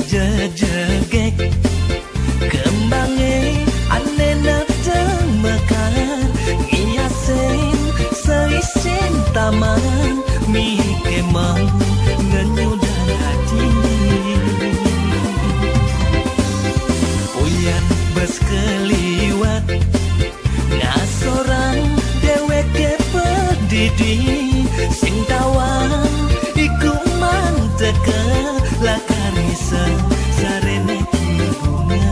sajejegek kembange anena teng mekar ngiasen seisin taman mi kemang ngenyudan hati uyan bes keliwat ngasorang dewek ke pedidi sing tawang iku manteke lakarisa sarene bunga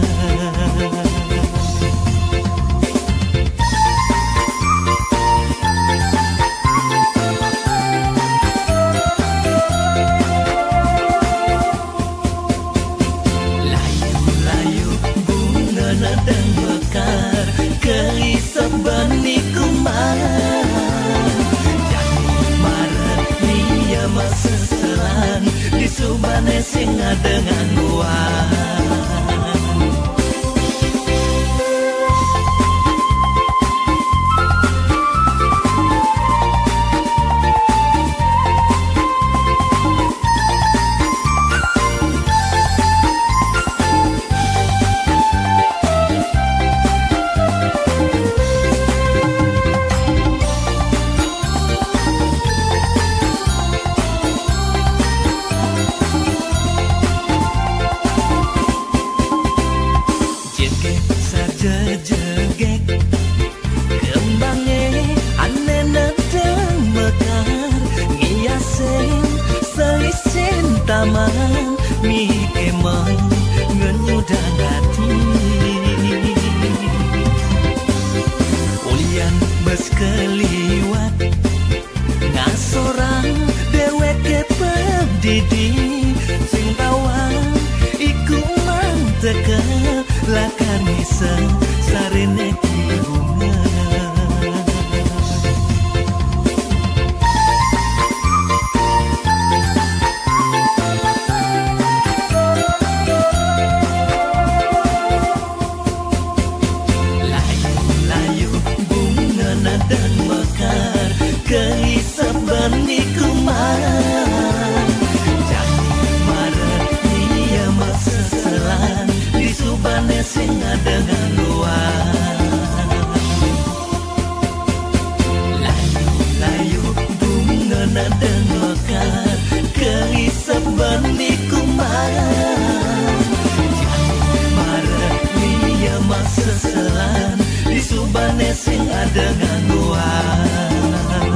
layu-layu bunga nadang mekar keisap benih kuman masa selan di subane singa dengan buah sajejegek kembange anena teng mekar ngiasen seisin taman mi kemang ngenyudan hati ulian bes keliwat ngasorang dewek ke pedidi sing tawang iku manteke lakanisa sarene bunga layu-layu bunga nadang mekar keisap benih kuman jangan marah dia masa selan subane singa dengan luar layu-layu bunga nadang mekar keisap benih kuman jangan marah dia masa selan di subane singa dengan luar